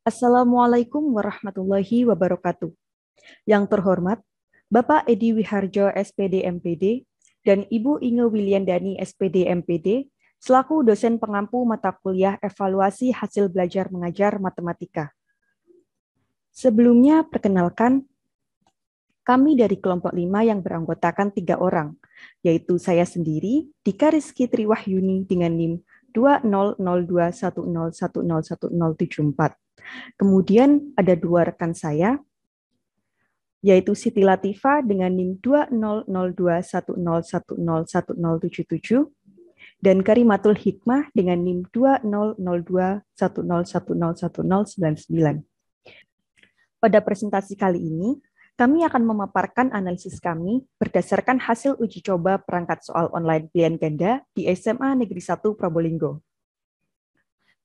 Assalamualaikum warahmatullahi wabarakatuh. Yang terhormat, Bapak Edi Wiharjo SPD MPD dan Ibu Inge Wiliandani SPD MPD selaku dosen pengampu mata kuliah evaluasi hasil belajar mengajar matematika. Sebelumnya, perkenalkan, kami dari kelompok 5 yang beranggotakan 3 orang, yaitu saya sendiri, Dika Rizky Triwahyuni dengan NIM 200210101074. Kemudian ada 2 rekan saya, yaitu Siti Latifa dengan NIM 200210101077 dan Karimatul Hikmah dengan NIM 200210101099. Pada presentasi kali ini, kami akan memaparkan analisis kami berdasarkan hasil uji coba perangkat soal online pilihan ganda di SMA Negeri 1 Probolinggo.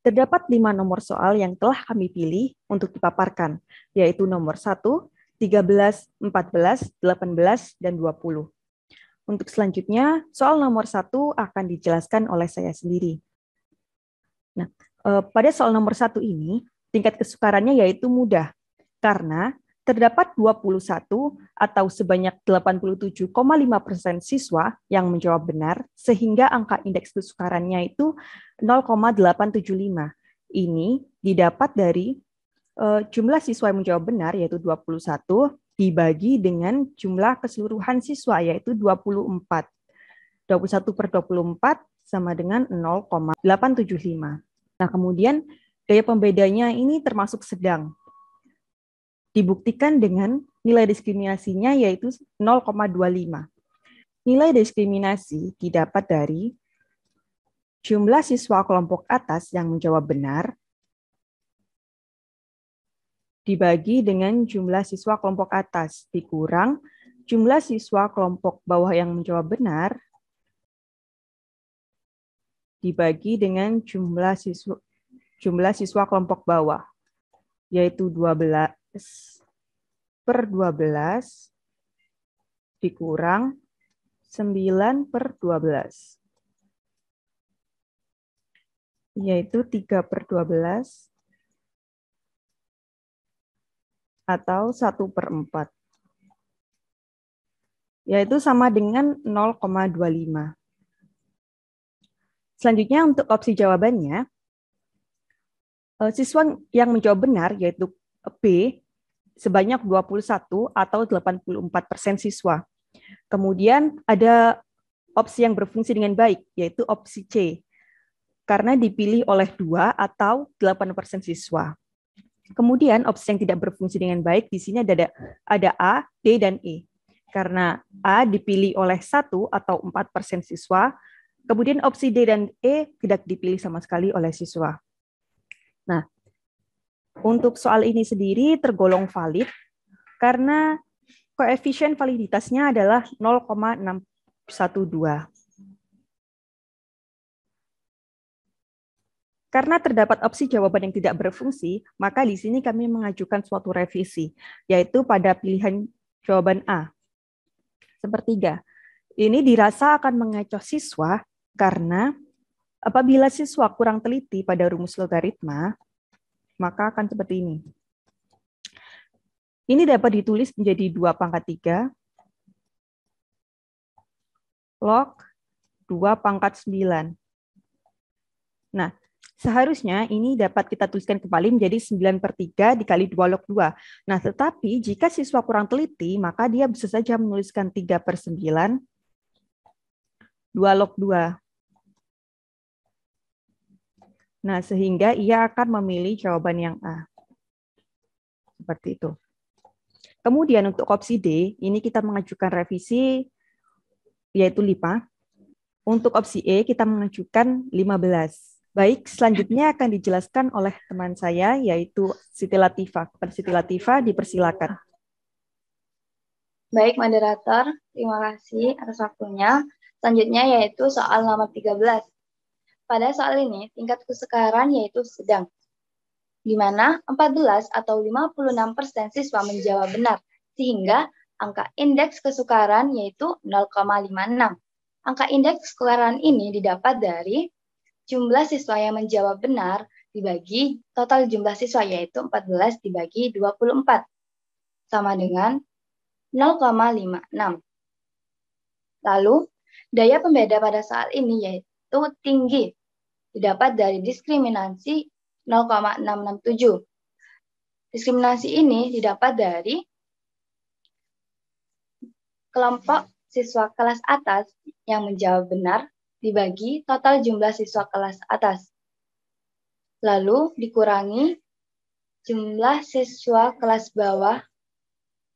Terdapat 5 nomor soal yang telah kami pilih untuk dipaparkan, yaitu nomor 1, 13, 14, 18, dan 20. Untuk selanjutnya, soal nomor 1 akan dijelaskan oleh saya sendiri. Nah, pada soal nomor 1 ini, tingkat kesukarannya yaitu mudah, karena terdapat 21 atau sebanyak 87,5% siswa yang menjawab benar, sehingga angka indeks kesukarannya itu 0,875. Ini didapat dari jumlah siswa yang menjawab benar, yaitu 21, dibagi dengan jumlah keseluruhan siswa, yaitu 24. 21 per 24 sama dengan 0,875. Nah, kemudian daya pembedanya ini termasuk sedang. Dibuktikan dengan nilai diskriminasinya yaitu 0,25. Nilai diskriminasi didapat dari jumlah siswa kelompok atas yang menjawab benar dibagi dengan jumlah siswa kelompok atas dikurang jumlah siswa kelompok bawah yang menjawab benar dibagi dengan jumlah siswa kelompok bawah, yaitu 12 per 12 dikurang 9 per 12, yaitu 3 per 12 atau 1 per 4, yaitu sama dengan 0,25. Selanjutnya untuk opsi jawabannya, siswa yang menjawab benar yaitu B sebanyak 21 atau 84% siswa. Kemudian ada opsi yang berfungsi dengan baik, yaitu opsi C, karena dipilih oleh 2 atau 8% siswa. Kemudian opsi yang tidak berfungsi dengan baik, di sini ada A, D, dan E. Karena A dipilih oleh 1 atau 4% siswa, kemudian opsi D dan E tidak dipilih sama sekali oleh siswa. Nah, untuk soal ini sendiri tergolong valid karena koefisien validitasnya adalah 0,612. Karena terdapat opsi jawaban yang tidak berfungsi, maka di sini kami mengajukan suatu revisi, yaitu pada pilihan jawaban A. Sepertiga. Ini dirasa akan mengecoh siswa karena apabila siswa kurang teliti pada rumus logaritma, maka akan seperti ini. Ini dapat ditulis menjadi 2 pangkat 3 log 2 pangkat 9. Nah, seharusnya ini dapat kita tuliskan kembali menjadi 9 per 3 dikali 2 log 2. Nah, tetapi jika siswa kurang teliti, maka dia bisa saja menuliskan 3 per 9, 2 log 2. Nah, sehingga ia akan memilih jawaban yang A. Seperti itu. Kemudian untuk opsi D, ini kita mengajukan revisi, yaitu 5. Untuk opsi E, kita mengajukan 15. Baik, selanjutnya akan dijelaskan oleh teman saya, yaitu Siti Latifa. Kepada Siti Latifa, dipersilakan. Baik, moderator. Terima kasih atas waktunya. Selanjutnya yaitu soal nomor 13. Pada soal ini, tingkat kesukaran yaitu sedang, di mana 14 atau 56% siswa menjawab benar, sehingga angka indeks kesukaran yaitu 0,56. Angka indeks kesukaran ini didapat dari jumlah siswa yang menjawab benar dibagi total jumlah siswa, yaitu 14 dibagi 24, sama dengan 0,56. Lalu, daya pembeda pada soal ini yaitu tinggi, didapat dari diskriminasi 0,667. Diskriminasi ini didapat dari kelompok siswa kelas atas yang menjawab benar dibagi total jumlah siswa kelas atas. Lalu dikurangi jumlah siswa kelas bawah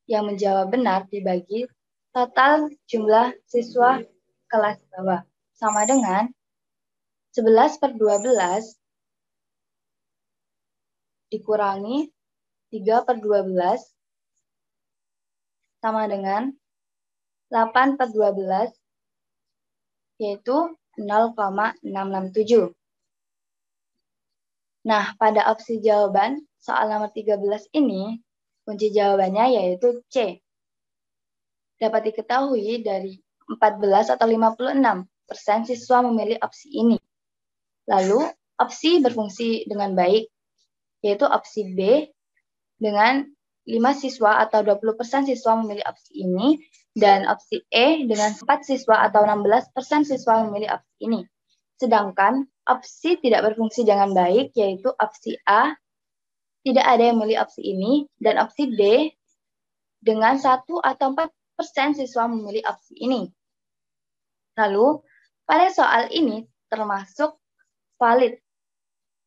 yang menjawab benar dibagi total jumlah siswa kelas bawah, sama dengan 11/12 dikurangi 3/12 sama dengan 8/12, yaitu 0,667. Nah, pada opsi jawaban soal nomor 13 ini, kunci jawabannya yaitu C. Dapat diketahui dari 14 atau 56% siswa memilih opsi ini. Lalu, opsi berfungsi dengan baik, yaitu opsi B dengan 5 siswa atau 20% siswa memilih opsi ini, dan opsi E dengan 4 siswa atau 16% siswa memilih opsi ini. Sedangkan opsi tidak berfungsi dengan baik, yaitu opsi A, tidak ada yang memilih opsi ini, dan opsi D dengan 1 atau 4% siswa memilih opsi ini. Lalu, pada soal ini termasuk valid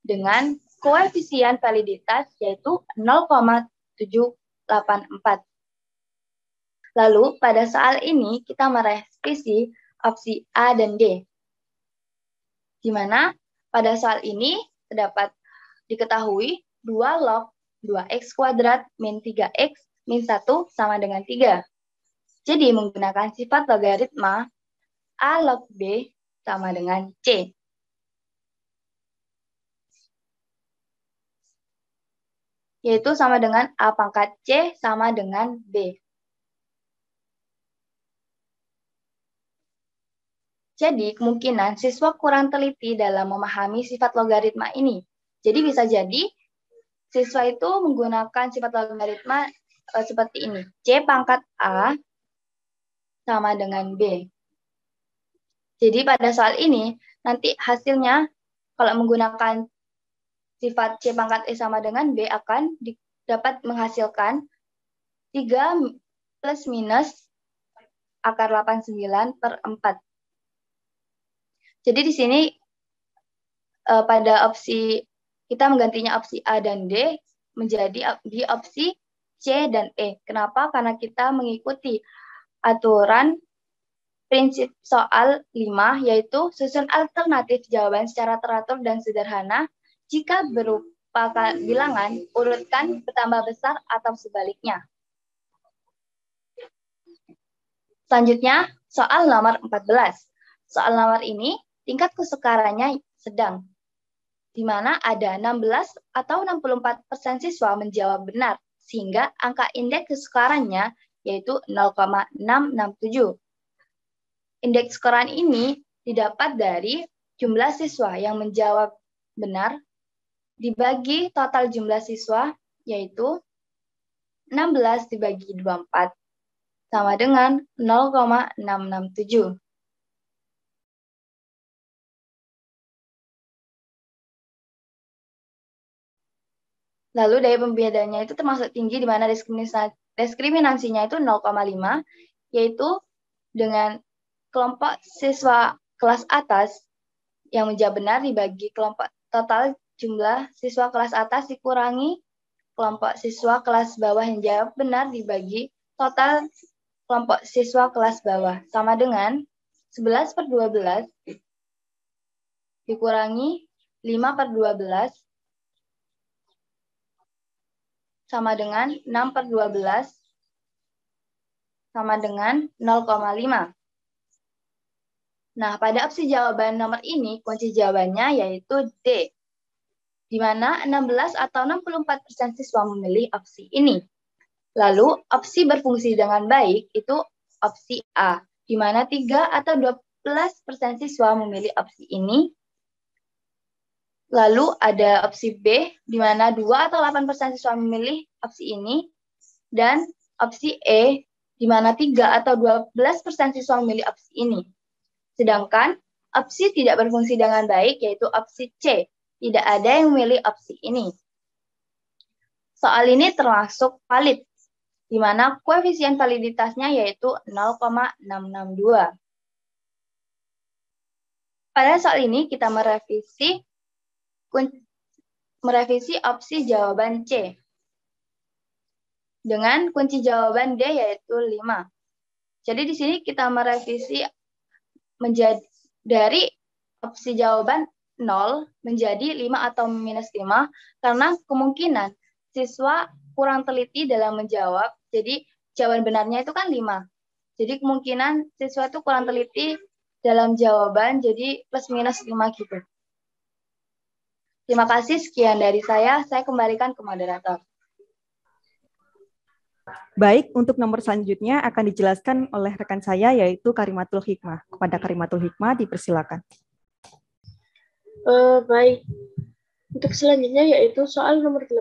dengan koefisien validitas yaitu 0,784. Lalu, pada soal ini kita merevisi opsi A dan D, di mana pada soal ini terdapat diketahui 2 log 2x kuadrat min 3x min 1 sama dengan 3. Jadi, menggunakan sifat logaritma, A log B sama dengan C. Yaitu sama dengan A pangkat C sama dengan B. Jadi, kemungkinan siswa kurang teliti dalam memahami sifat logaritma ini. Jadi, bisa jadi siswa itu menggunakan sifat logaritma seperti ini. C pangkat A sama dengan B. Jadi, pada soal ini, nanti hasilnya kalau menggunakan sifat C pangkat E sama dengan B akan dapat menghasilkan 3 plus minus akar 89/4. Jadi di sini pada opsi kita menggantinya opsi A dan D menjadi di opsi C dan E. Kenapa? Karena kita mengikuti aturan prinsip soal 5, yaitu susun alternatif jawaban secara teratur dan sederhana jika berupa bilangan, urutkan bertambah besar atau sebaliknya. Selanjutnya, soal nomor 14. Soal nomor ini tingkat kesukarannya sedang, di mana ada 16 atau 64% siswa menjawab benar, sehingga angka indeks kesukarannya yaitu 0,667. Indeks kesukaran ini didapat dari jumlah siswa yang menjawab benar dibagi total jumlah siswa, yaitu 16 dibagi 24, sama dengan 0,667. Lalu daya pembedanya itu termasuk tinggi, di mana diskriminasinya itu 0,5, yaitu dengan kelompok siswa kelas atas yang menjawab benar dibagi kelompok total jumlah siswa kelas atas dikurangi kelompok siswa kelas bawah yang jawab benar dibagi total kelompok siswa kelas bawah, sama dengan 11/12 dikurangi 5/12 sama dengan 6/12 sama dengan 0,5. Nah, pada opsi jawaban nomor ini, kunci jawabannya yaitu D, di mana 16 atau 64% siswa memilih opsi ini. Lalu, opsi berfungsi dengan baik itu opsi A, di mana 3 atau 12% siswa memilih opsi ini. Lalu ada opsi B, di mana 2 atau 8% siswa memilih opsi ini, dan opsi E, di mana 3 atau 12% siswa memilih opsi ini. Sedangkan opsi tidak berfungsi dengan baik, yaitu opsi C, tidak ada yang memilih opsi ini. Soal ini termasuk valid, di mana koefisien validitasnya yaitu 0,662. Pada soal ini kita merevisi opsi jawaban C dengan kunci jawaban D yaitu 5. Jadi di sini kita merevisi menjadi dari opsi jawaban 0 menjadi 5 atau minus 5 karena kemungkinan siswa kurang teliti dalam menjawab. Jadi jawaban benarnya itu kan 5. Jadi kemungkinan siswa itu kurang teliti dalam jawaban, jadi plus minus 5 gitu. Terima kasih, sekian dari saya kembalikan ke moderator. Baik, untuk nomor selanjutnya akan dijelaskan oleh rekan saya, yaitu Karimatul Hikmah. Kepada Karimatul Hikmah, dipersilakan. Baik, untuk selanjutnya yaitu soal nomor 18.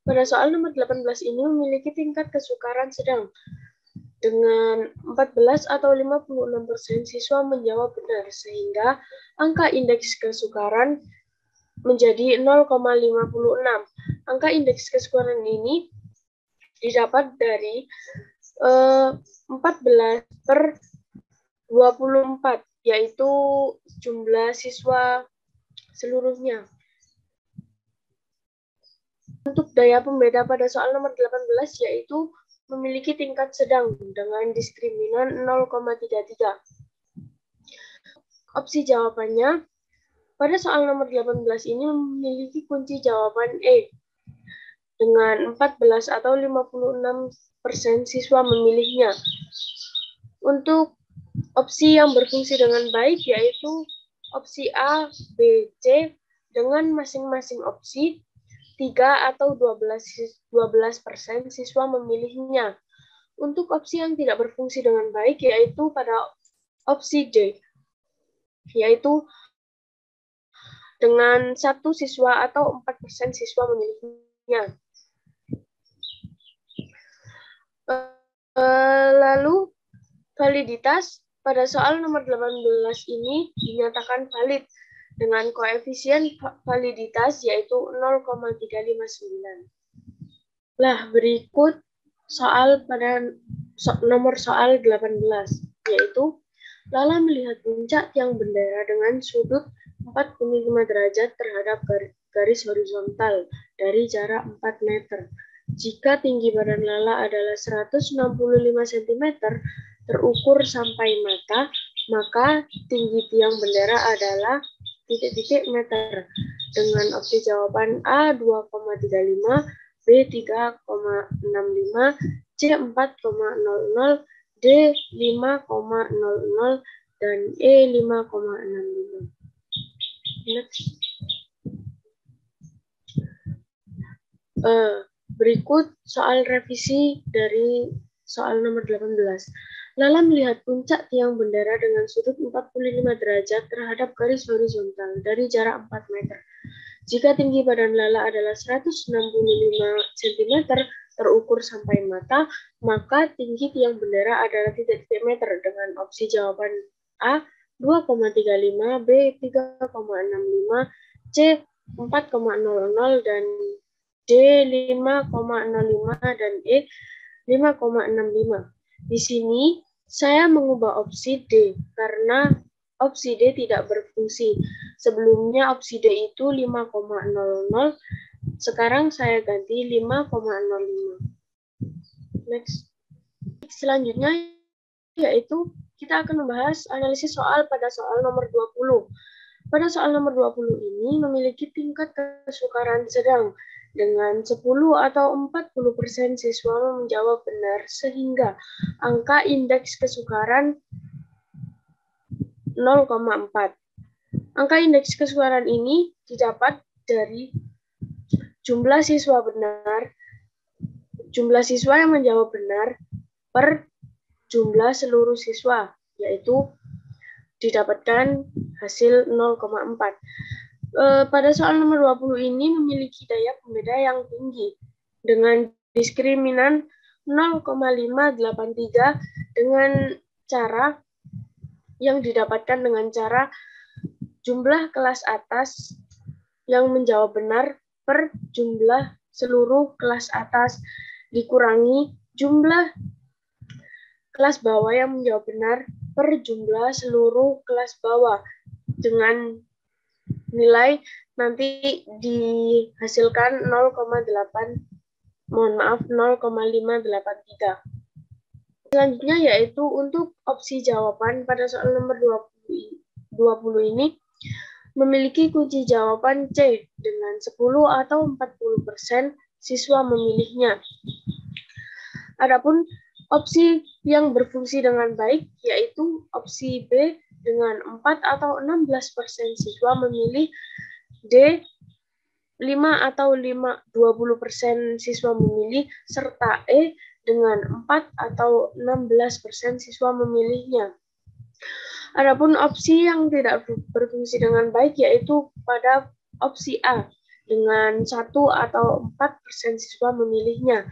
Pada soal nomor 18 ini memiliki tingkat kesukaran sedang. Dengan 14 atau 56% siswa menjawab benar, sehingga angka indeks kesukaran menjadi 0,56. Angka indeks kesukaran ini didapat dari 14 per 24, yaitu jumlah siswa seluruhnya. Untuk daya pembeda pada soal nomor 18 yaitu memiliki tingkat sedang dengan diskriminan 0,33. Opsi jawabannya pada soal nomor 18 ini memiliki kunci jawaban E. Dengan 14 atau 56% siswa memilihnya. Untuk opsi yang berfungsi dengan baik yaitu opsi A, B, C dengan masing-masing opsi 3 atau 12% siswa memilihnya. Untuk opsi yang tidak berfungsi dengan baik yaitu pada opsi D, yaitu dengan 1 siswa atau 4% siswa memilihnya. Lalu validitas pada soal nomor 18 ini dinyatakan valid dengan koefisien validitas yaitu 0,359. Nah, berikut soal pada nomor soal 18 yaitu Lala melihat puncak tiang bendera dengan sudut 45 derajat terhadap garis horizontal dari jarak 4 meter. Jika tinggi badan Lala adalah 165 cm terukur sampai mata, maka tinggi tiang bendera adalah titik-titik meter. Dengan opsi jawaban A 2,35, B 3,65, C 4,00, D 5,00, dan E 5,65. Next. Berikut soal revisi dari soal nomor 18. Lala melihat puncak tiang bendera dengan sudut 45 derajat terhadap garis horizontal dari jarak 4 meter. Jika tinggi badan Lala adalah 165 cm terukur sampai mata, maka tinggi tiang bendera adalah titik-titik meter dengan opsi jawaban A 2,35, B 3,65, C 4,00, dan D 5,05, dan E 5,65. Di sini saya mengubah opsi D karena opsi D tidak berfungsi. Sebelumnya opsi D itu 5,00, sekarang saya ganti 5,05. Next. Selanjutnya yaitu kita akan membahas analisis soal pada soal nomor 20. Pada soal nomor 20 ini memiliki tingkat kesukaran sedang dengan 10 atau 40% siswa menjawab benar sehingga angka indeks kesukaran 0,4. Angka indeks kesukaran ini didapat dari jumlah siswa yang menjawab benar per jumlah seluruh siswa, yaitu didapatkan hasil 0,4. Pada soal nomor 20 ini memiliki daya pembeda yang tinggi dengan diskriminan 0,583 dengan cara yang didapatkan dengan cara jumlah kelas atas yang menjawab benar per jumlah seluruh kelas atas dikurangi jumlah kelas bawah yang menjawab benar per jumlah seluruh kelas bawah dengan nilai nanti dihasilkan 0,583. Selanjutnya yaitu untuk opsi jawaban pada soal nomor 20 ini memiliki kunci jawaban C dengan 10 atau 40% siswa memilihnya. Adapun opsi yang berfungsi dengan baik yaitu opsi B dengan 4 atau 16% siswa memilih, D 5 atau 20% siswa memilih, serta E dengan 4 atau 16% siswa memilihnya. Adapun opsi yang tidak berfungsi dengan baik yaitu pada opsi A dengan 1 atau 4% siswa memilihnya.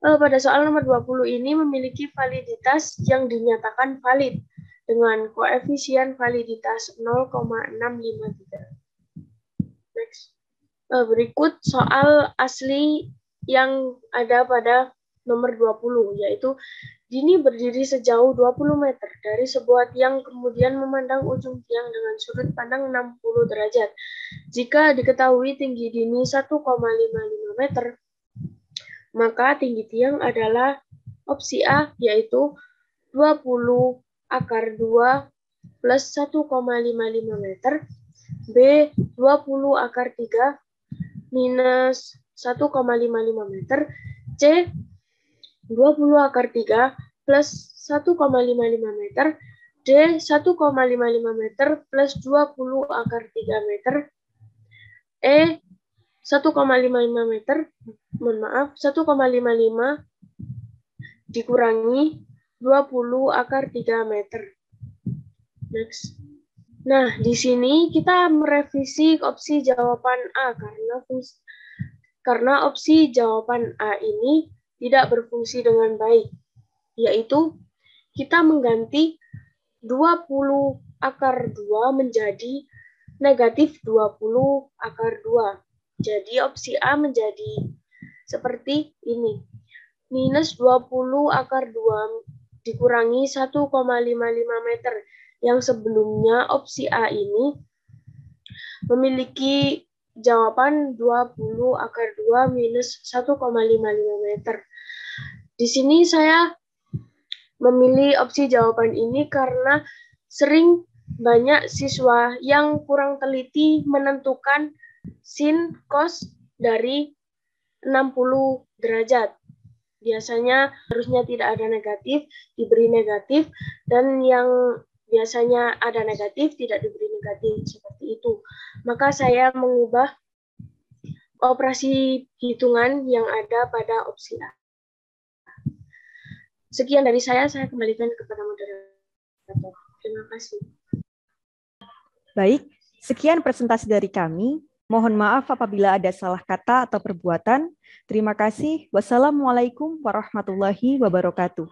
Pada soal nomor 20 ini memiliki validitas yang dinyatakan valid dengan koefisien validitas 0,653. Next. Berikut soal asli yang ada pada nomor 20, yaitu Dini berdiri sejauh 20 meter dari sebuah tiang kemudian memandang ujung tiang dengan sudut pandang 60 derajat. Jika diketahui tinggi Dini 1,55 meter, maka tinggi tiang adalah opsi A, yaitu 20 akar 2 plus 1,55 meter, B 20 akar 3 minus 1,55 meter, C 20 akar 3 plus 1,55 meter, D 1,55 meter plus 20 akar 3 meter, E 1,55 meter, 1,55 dikurangi 20 akar 3 meter. Next. Nah, di sini kita merevisi opsi jawaban A karena opsi jawaban A ini tidak berfungsi dengan baik, yaitu kita mengganti 20 akar 2 menjadi negatif 20 akar 2. Jadi opsi A menjadi seperti ini. Minus 20 akar 2 dikurangi 1,55 meter. Yang sebelumnya opsi A ini memiliki jawaban 20 akar 2 minus 1,55 meter. Di sini saya memilih opsi jawaban ini karena sering banyak siswa yang kurang teliti menentukan sin cos dari 60 derajat. Biasanya harusnya tidak ada negatif, diberi negatif, dan yang biasanya ada negatif, tidak diberi negatif, seperti itu. Maka saya mengubah operasi hitungan yang ada pada opsi A. Sekian dari saya kembalikan kepada moderator. Terima kasih. Baik, sekian presentasi dari kami. Mohon maaf apabila ada salah kata atau perbuatan. Terima kasih. Wassalamualaikum warahmatullahi wabarakatuh.